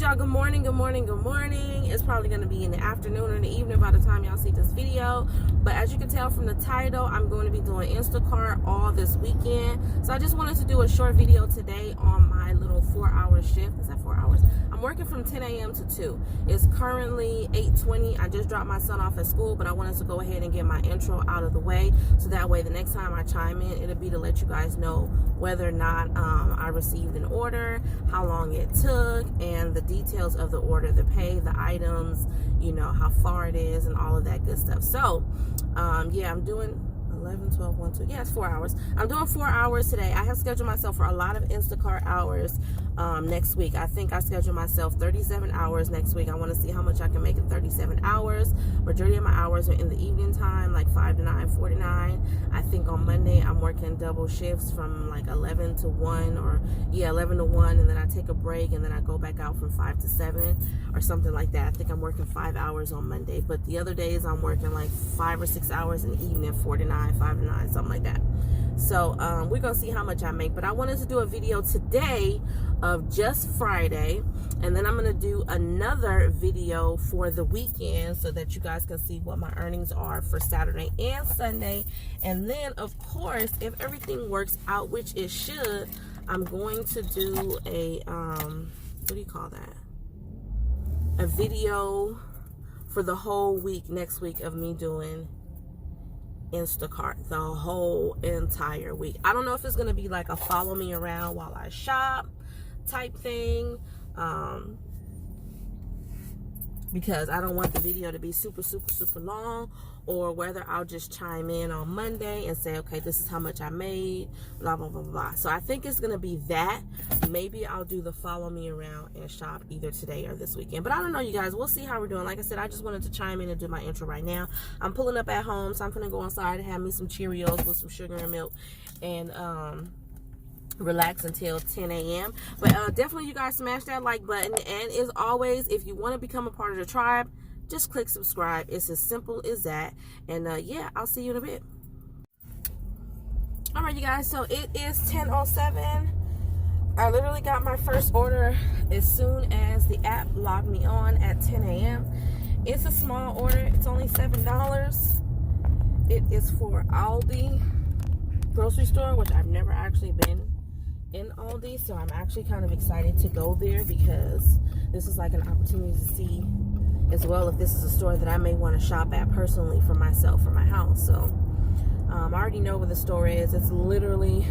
y'all. Good morning. It's probably going to be in the afternoon or in the evening by the time y'all see this video, but as you can tell from the title, I'm going to be doing Instacart all this weekend. So I just wanted to do a short video today on my little 4-hour shift. Is that 4 hours? I'm working from 10 a.m. to 2. It's currently 8:20. I just dropped my son off at school, but I wanted to go ahead and get my intro out of the way, so that way the next time I chime in, it'll be to let you guys know whether or not I received an order, how long it took, and the details of the order, the pay, the items, you know, how far it is, and all of that good stuff. So yeah, I'm doing 11, 12, 1, 2. Yeah, it's 4 hours. I'm doing 4 hours today. I have scheduled myself for a lot of Instacart hours next week. I think I scheduled myself 37 hours next week. I want to see how much I can make in 37 hours. Majority of my hours are in the evening time, like 5 to 9, 4 to 9. I think on Monday I'm working double shifts from like 11 to 1, or yeah, 11 to 1, and then I take a break, and then I go back out from 5 to 7 or something like that. I think I'm working 5 hours on Monday, but the other days I'm working like 5 or 6 hours in the evening, 4 to 9, 5 to 9, something like that. So we're gonna see how much I make, but I wanted to do a video today of just Friday, and then I'm gonna do another video for the weekend so that you guys can see what my earnings are for Saturday and Sunday. And then of course, if everything works out, which it should, I'm going to do a what do you call that, a video for the whole week next week of me doing Instacart the whole entire week. I don't know if it's gonna be like a follow me around while I shop type thing, because I don't want the video to be super long, or whether I'll just chime in on Monday and say, okay, this is how much I made, blah blah blah blah. So I think it's gonna be that. Maybe I'll do the follow me around and shop either today or this weekend, but I don't know, you guys. We'll see how we're doing. Like I said, I just wanted to chime in and do my intro right now. I'm pulling up at home, so I'm gonna go inside and have me some Cheerios with some sugar and milk, and relax until 10 a.m. But definitely, you guys, smash that like button, and as always, if you want to become a part of the tribe, just click subscribe. It's as simple as that. And yeah, I'll see you in a bit. All right, you guys, so it is 10:07. I literally got my first order as soon as the app logged me on at 10 a.m. It's a small order. It's only $7. It is for Aldi grocery store, which I've never actually been in Aldi, so I'm actually kind of excited to go there, because this is like an opportunity to see as well if this is a store that I may want to shop at personally for myself, for my house. So I already know where the store is. It's literally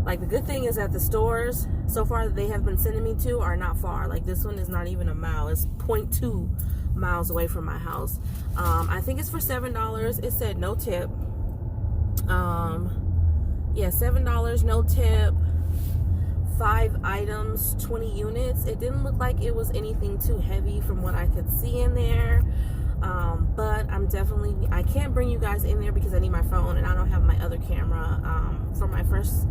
like, the good thing is that the stores so far that they have been sending me to are not far. Like, this one is not even a mile. It's 0.2 miles away from my house. I think it's for $7. It said no tip. Yeah, $7, no tip, 5 items, 20 units. It didn't look like it was anything too heavy from what I could see in there. But I can't bring you guys in there because I need my phone, and I don't have my other camera. For my first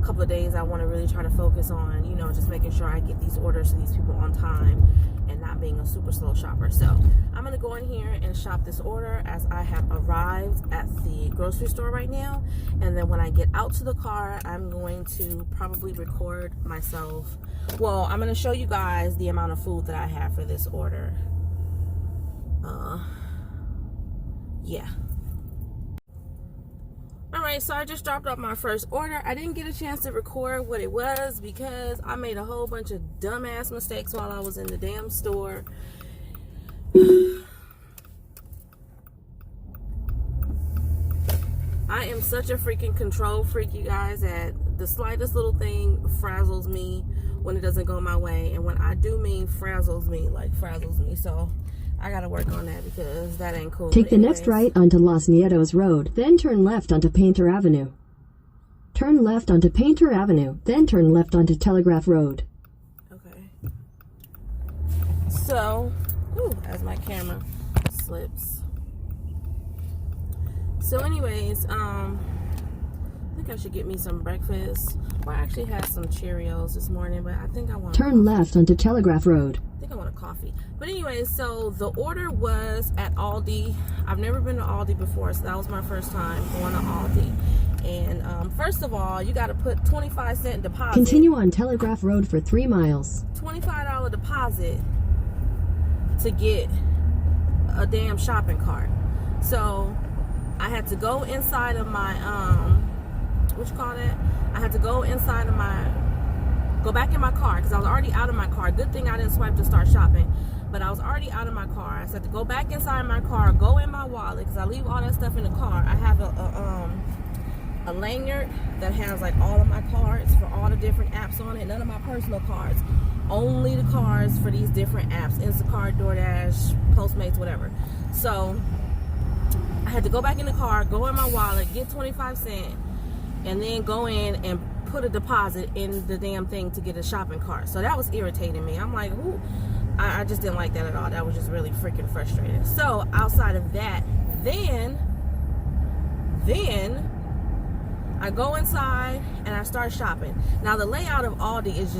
couple of days, I want to really try to focus on, you know, just making sure I get these orders to these people on time and not being a super slow shopper. So I'm going to go in here and shop this order, as I have arrived at the grocery store right now. And then when I get out to the car, I'm going to probably record myself. Well, I'm going to show you guys the amount of food that I have for this order. Yeah. Alright, so I just dropped off my first order. I didn't get a chance to record what it was because I made a whole bunch of dumbass mistakes while I was in the damn store. I am such a freaking control freak, you guys, that the slightest little thing frazzles me when it doesn't go my way. And when I do mean frazzles me, like frazzles me. So I gotta work on that, because that ain't cool. Take the next right onto Los Nietos Road, then turn left onto Painter Avenue. Turn left onto Painter Avenue, then turn left onto Telegraph Road. Okay. So, as my camera slips. So anyways, I think I should get me some breakfast. Well, I actually had some Cheerios this morning, but I think I want turn left onto Telegraph Road. I think I want a coffee. But anyway, so the order was at Aldi. I've never been to Aldi before, so that was my first time going to Aldi. And first of all, you got to put 25-cent deposit. Continue on Telegraph Road for 3 miles. $25 deposit to get a damn shopping cart. So I had to go inside of my I had to go inside of go back in my car because I was already out of my car. Good thing I didn't swipe to start shopping, but I was already out of my car. I had to go back inside my car, go in my wallet because I leave all that stuff in the car. I have a lanyard that has like all of my cards for all the different apps on it. None of my personal cards, only the cards for these different apps: Instacart, DoorDash, Postmates, whatever. So I had to go back in the car, go in my wallet, get 25 cents, and then go in and put a deposit in the damn thing to get a shopping cart. So that was irritating me. I'm like, ooh, I just didn't like that at all. That was just really freaking frustrating. So outside of that, then I go inside and I start shopping. Now the layout of Aldi is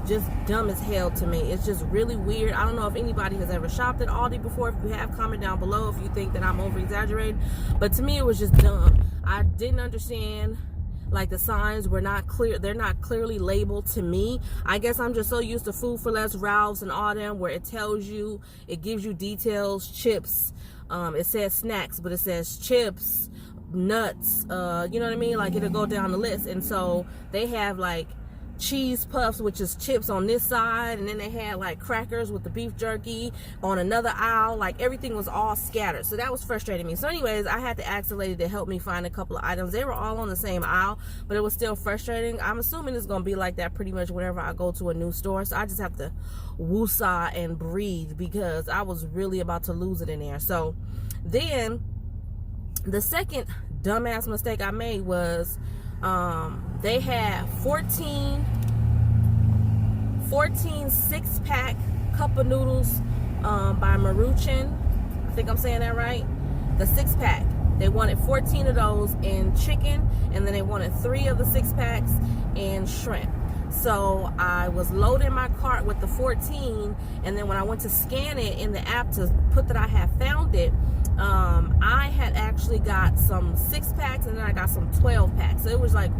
just dumb as hell to me. It's just really weird. I don't know if anybody has ever shopped at Aldi before. If you have, comment down below if you think that I'm over exaggerating. But to me it was just dumb. I didn't understand, like, the signs were not clear. They're not clearly labeled to me. I guess I'm just so used to Food for Less, Ralph's, and all them, where it tells you, it gives you details, chips. It says snacks, but it says chips, nuts, you know what I mean? Like, it'll go down the list. And so they have like cheese puffs, which is chips, on this side, and then they had like crackers with the beef jerky on another aisle. Like, everything was all scattered, so that was frustrating me. So anyways, I had to ask the lady to help me find a couple of items. They were all on the same aisle, but it was still frustrating. I'm assuming it's gonna be like that pretty much whenever I go to a new store, so I just have to woosah and breathe because I was really about to lose it in there. So then the second dumbass mistake I made was they had 14 6-pack cup of noodles by Maruchan. I think I'm saying that right. The 6-pack. They wanted 14 of those in chicken, and then they wanted 3 of the 6-packs in shrimp. So I was loading my cart with the 14, and then when I went to scan it in the app to put that I had found it, I had actually got some 6-packs, and then I got some 12-packs. So it was like,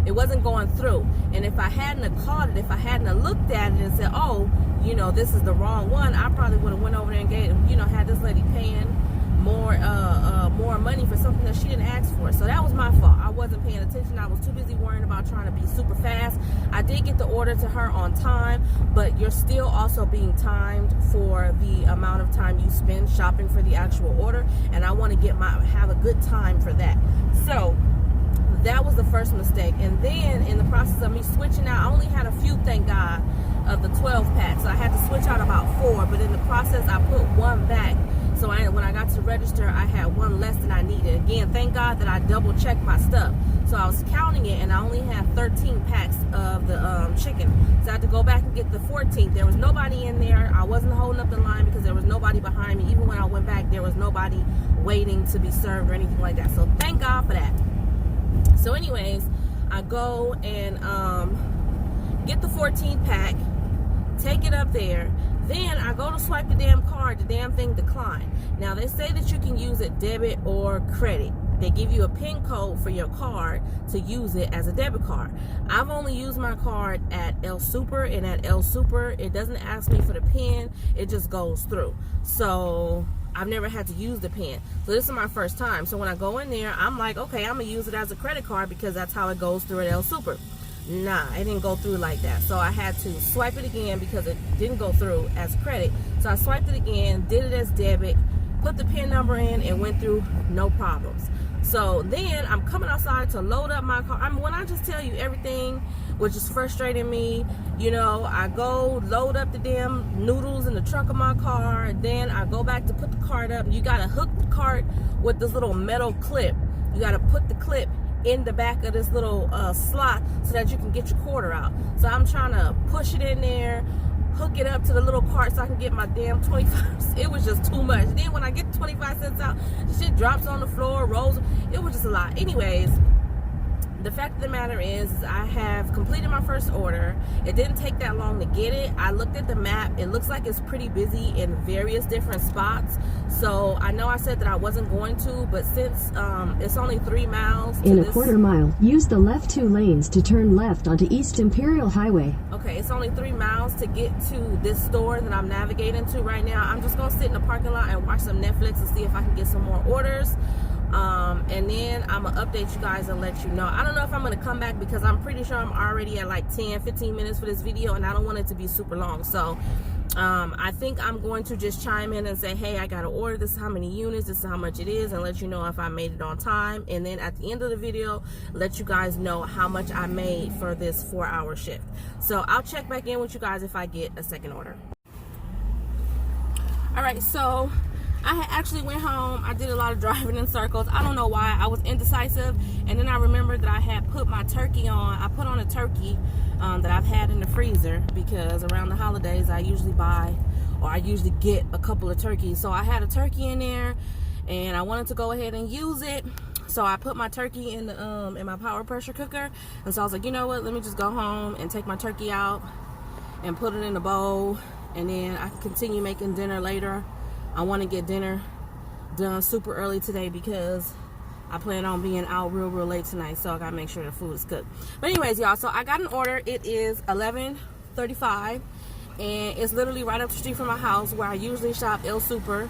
it wasn't going through. And if I hadn't have caught it, if I hadn't have looked at it and said, oh, you know, this is the wrong one, I probably would have went over there and gave, you know, had this lady paying more money for something that she didn't ask for. So that was my fault. I wasn't paying attention. I was too busy worrying about trying to be super fast. I did get the order to her on time, but you're still also being timed for the amount of time you spend shopping for the actual order, and I want to have a good time for that. So that was the first mistake. And then in the process of me switching out, I only had a few, thank God, of the 12 packs. So I had to switch out about 4, but in the process I put 1 back. So when I got to register, I had 1 less than I needed. Again, thank God that I double checked my stuff. So I was counting it, and I only had 13 packs of the chicken. So I had to go back and get the 14th. There was nobody in there. I wasn't holding up the line because there was nobody behind me. Even when I went back, there was nobody waiting to be served or anything like that. So thank God for that. So anyways, I go and get the 14th pack, take it up there. Then I go to swipe the damn card, the damn thing declined. Now they say that you can use it debit or credit. They give you a PIN code for your card to use it as a debit card. I've only used my card at El Super, and at El Super, it doesn't ask me for the PIN, it just goes through. So I've never had to use the PIN. So this is my first time. So when I go in there, I'm like, okay, I'm gonna use it as a credit card because that's how it goes through at El Super. Nah, it didn't go through like that. So I had to swipe it again because it didn't go through as credit. So I swiped it again, did it as debit, put the PIN number in, and went through no problems. So then I'm coming outside to load up my car. I mean, when I just tell you everything was just frustrating me, you know, I go load up the damn noodles in the trunk of my car. Then I go back to put the cart up. You got to hook the cart with this little metal clip. You got to put the clip in the back of this little slot so that you can get your quarter out. So I'm trying to push it in there, hook it up to the little cart so I can get my damn 25. It was just too much. Then when I get the 25 cents out, the shit drops on the floor, rolls. It was just a lot. Anyways, the fact of the matter is I have completed my first order. It didn't take that long to get it. I looked at the map. It looks like it's pretty busy in various different spots. So I know I said that I wasn't going to, but since it's only 3 miles to In a quarter mile, use the left 2 lanes to turn left onto East Imperial Highway. Okay, it's only 3 miles to get to this store that I'm navigating to right now. I'm just gonna sit in the parking lot and watch some Netflix and see if I can get some more orders. And then I'm gonna update you guys and let you know. I don't know if I'm gonna come back because I'm pretty sure I'm already at like 10-15 minutes for this video, and I don't want it to be super long. So I think I'm going to just chime in and say, hey, I got to order, this is how many units, this is how much it is, and let you know if I made it on time. And then at the end of the video, let you guys know how much I made for this 4-hour shift. So I'll check back in with you guys if I get a second order. All right, so I had actually went home. I did a lot of driving in circles. I don't know why. I was indecisive, and then I remembered that I had put my turkey on. I put on a turkey that I've had in the freezer, because around the holidays I usually buy, or I usually get a couple of turkeys. So I had a turkey in there, and I wanted to go ahead and use it. So I put my turkey in the in my power pressure cooker, and so I was like, you know what? Let me just go home and take my turkey out and put it in a bowl, and then I can continue making dinner later. I want to get dinner done super early today because I plan on being out real late tonight, so I gotta make sure the food is cooked. But anyways, y'all, so I got an order. It is 11:35, and it's literally right up the street from my house where I usually shop El Super.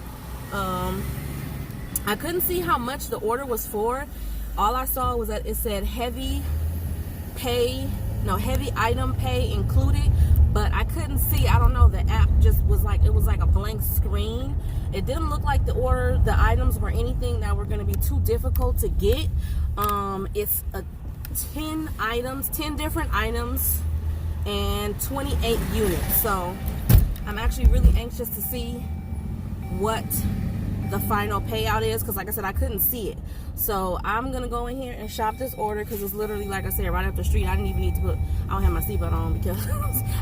I couldn't see how much the order was for. All I saw was that it said heavy item pay included, but I couldn't see. I don't know, the app just was like, it was like a blank screen. It didn't look like the items were anything that were going to be too difficult to get. It's 10 different items and 28 units. So I'm actually really anxious to see what the final payout is, because like I said, I couldn't see it. So I'm gonna go in here and shop this order, because it's literally, like I said, right up the street. I didn't even need to put, I don't have my seatbelt on because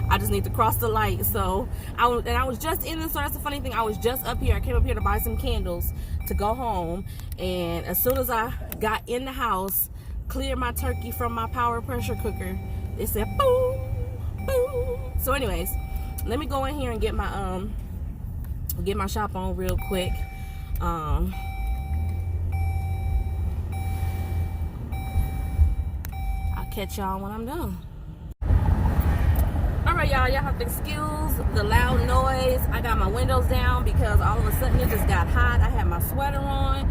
I just need to cross the light. So I was just in this, so that's the funny thing, I was just up here. I came up here to buy some candles to go home, and as soon as I got in the house, cleared my turkey from my power pressure cooker, it said boom, boom. So anyways, let me go in here and get my shop on real quick. I'll catch y'all when I'm done. Alright, y'all have to excuse the loud noise. I got my windows down because all of a sudden it just got hot. I had my sweater on,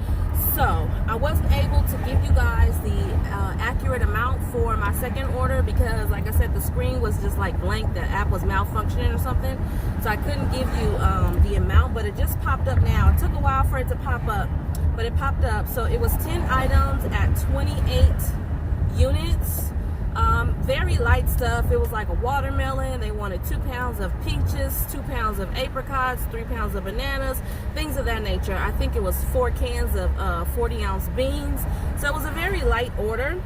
so I wasn't able to give you guys the accurate amount for my second order, because like I said, the screen was just like blank. The app was malfunctioning or something, so I couldn't give you the amount, but it just popped up now. It took a while for it to pop up, but it popped up. So it was 10 items at 28 units. Very light stuff. It was like a watermelon. They wanted 2 pounds of peaches, 2 pounds of apricots, 3 pounds of bananas, things of that nature. I think it was 4 cans of 40-ounce beans. So it was a very light order.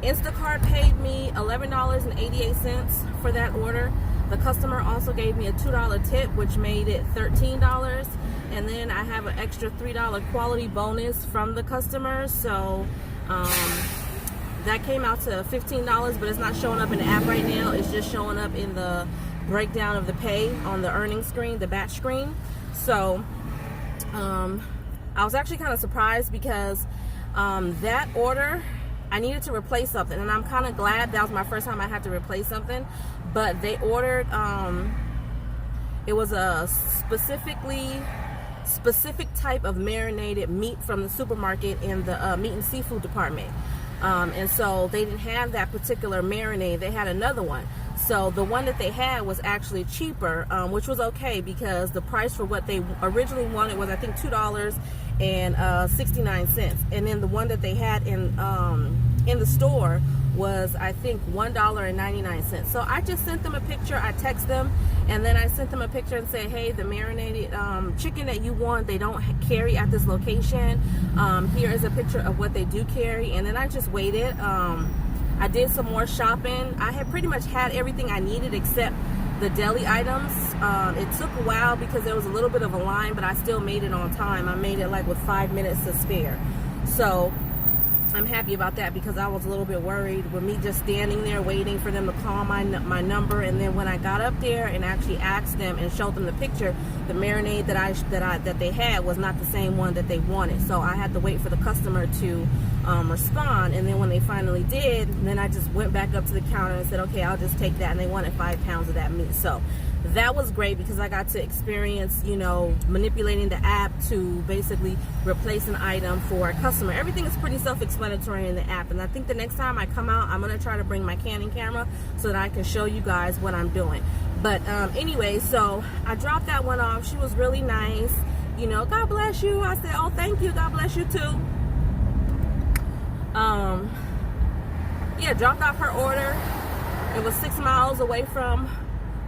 Instacart paid me $11.88 for that order. The customer also gave me a $2 tip, which made it $13. And then I have an extra $3 quality bonus from the customer. So that came out to $15, but it's not showing up in the app right now. It's just showing up in the breakdown of the pay on the earnings screen, the batch screen. So I was actually kind of surprised, because that order, I needed to replace something, and I'm kind of glad that was my first time I had to replace something. But they ordered, it was a specific type of marinated meat from the supermarket in the meat and seafood department. And so they didn't have that particular marinade. They had another one. So the one that they had was actually cheaper, which was okay, because the price for what they originally wanted was, I think, $2.69. And then the one that they had in the store was, I think, $1.99. So I just sent them a picture. I text them, and then I sent them a picture and said, hey, the marinated chicken that you want, they don't carry at this location. Here is a picture of what they do carry. And then I just waited. I did some more shopping. I had pretty much had everything I needed except the deli items. It took a while because there was a little bit of a line, but I still made it on time. I made it like with 5 minutes to spare. So I'm happy about that, because I was a little bit worried with me just standing there waiting for them to call my number. And then when I got up there and actually asked them and showed them the picture, the marinade that they had was not the same one that they wanted. So I had to wait for the customer to respond. And then when they finally did, then I just went back up to the counter and said, okay, I'll just take that. And they wanted 5 pounds of that meat. So that was great, because I got to experience, you know, manipulating the app to basically replace an item for a customer. Everything is pretty self-explanatory in the app, and I think the next time I come out, I'm going to try to bring my Canon camera so that I can show you guys what I'm doing. But anyway, so I dropped that one off. She was really nice. You know, God bless you. I said, oh, thank you. God bless you too. Yeah, dropped off her order. It was 6 miles away from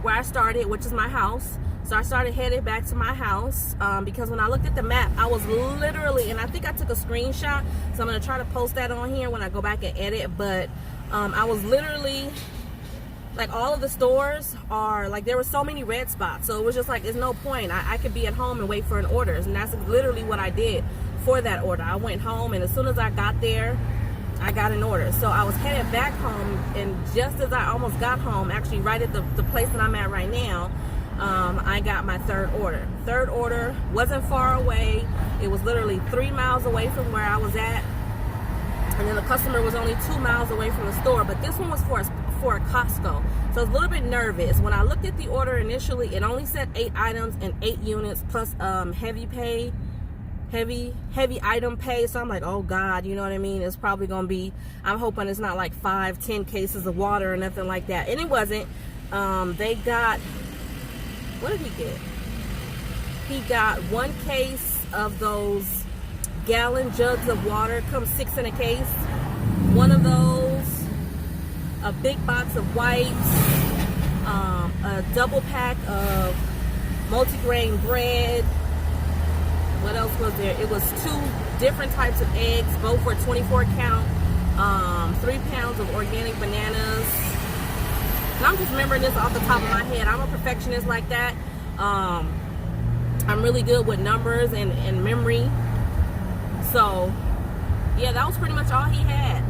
where I started, which is my house. So I started headed back to my house, because when I looked at the map, I was literally, and I think I took a screenshot, so I'm going to try to post that on here when I go back and edit, but I was literally, like, all of the stores are, like, there were so many red spots, so it was just like, there's no point. I could be at home and wait for an order, and that's literally what I did for that order. I went home, and as soon as I got there, I got an order. So I was headed back home, and just as I almost got home, actually right at the place that I'm at right now, I got my third order. Third order wasn't far away. It was literally 3 miles away from where I was at. And then the customer was only 2 miles away from the store. But this one was for a Costco. So I was a little bit nervous. When I looked at the order initially, it only said 8 items and 8 units plus heavy item pay. So I'm like, oh God, you know what I mean? It's probably gonna be, I'm hoping it's not like 5-10 cases of water or nothing like that. And it wasn't. They got, what did he get? He got 1 case of those gallon jugs of water, comes 6 in a case. 1 of those, a big box of wipes, a double pack of multigrain bread. What else was there? It was 2 different types of eggs, both were 24 count, 3 pounds of organic bananas. And I'm just remembering this off the top of my head. I'm a perfectionist like that. I'm really good with numbers and memory. So, yeah, that was pretty much all he had.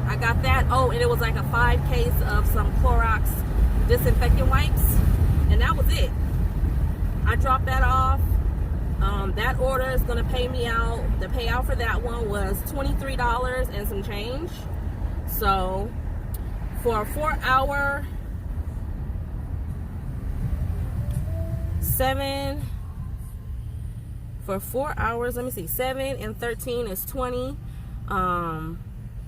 I got that. Oh, and it was like a 5 case of some Clorox disinfectant wipes. And that was it. I dropped that off. That order is going to pay me out. The payout for that one was $23 and some change. So for a 4-hour, 7 let me see, 7 and 13 is 20,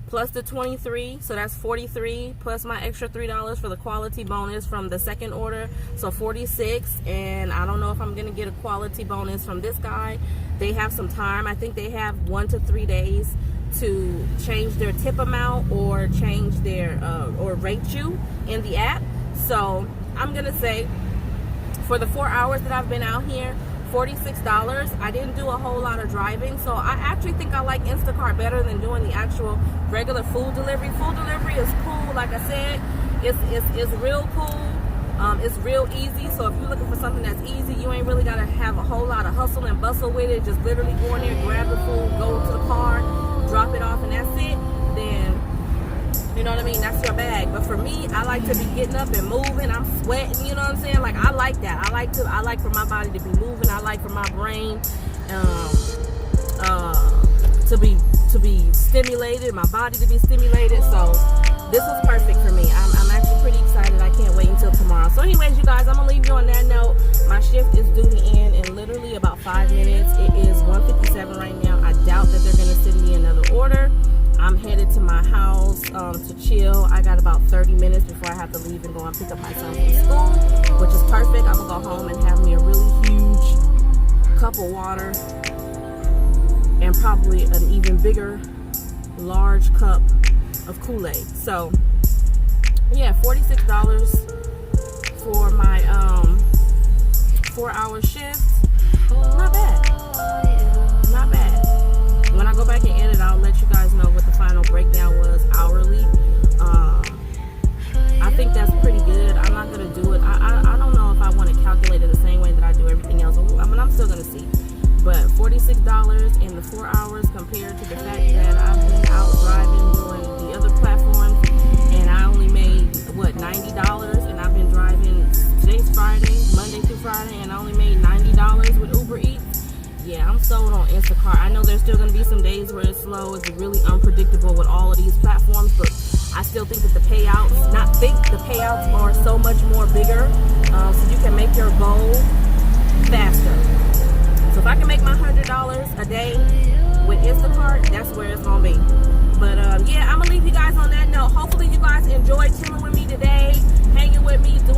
plus the 23, so that's 43, plus my extra $3 for the quality bonus from the second order, so 46. And I don't know if I'm gonna get a quality bonus from this guy. They have some time. I think they have 1 to 3 days to change their tip amount or change their or rate you in the app. So I'm gonna say for the 4 hours that I've been out here, $46. I didn't do a whole lot of driving, so I actually think I like Instacart better than doing the actual regular food delivery. Food delivery is cool, like I said, it's real cool. It's real easy, so if you're looking for something that's easy, you ain't really gotta have a whole lot of hustle and bustle with it. Just literally go in there, grab the food, go to the car, drop it off, and that's it. Then, you know what I mean, that's your bag. But for me, I like to be getting up and moving. I'm sweating, you know what I'm saying? Like, I like that. I like for my body to be moving. I like for my brain to be stimulated, my body to be stimulated. So this was perfect for me. I'm actually pretty excited. I can't wait until tomorrow. So anyways, you guys, I'm gonna leave you on that note. My shift is due to end in literally about 5 minutes. It is 1:57 right now. I doubt that they're gonna send me another order. I'm headed to my house to chill. I got about 30 minutes before I have to leave and go and pick up my son from school, which is perfect. I'm gonna go home and have me a really huge cup of water and probably an even bigger large cup of Kool-Aid. So yeah, $46 for my 4-hour shift. Not bad. Not bad. When I go back and edit, I'll let you guys know what the final breakdown was hourly. I think that's pretty good. I'm not gonna do it. I don't know if I want to calculate it the same way that I do everything else. I mean, I'm still gonna see. But $46 in the 4 hours compared to the fact that I've been out driving doing the other platforms and I only made, $90? And I've been driving, today's Friday, Monday through Friday, and I only made $90 with Uber Eats. Yeah, I'm sold on Instacart. I know there's still going to be some days where it's slow. It's really unpredictable with all of these platforms, but I still think that the payouts are so much more bigger, so you can make your goal faster. So if I can make my $100 a day with Instacart, that's where it's going to be. But yeah, I'm going to leave you guys on that note. Hopefully you guys enjoyed chilling with me today, hanging with me, doing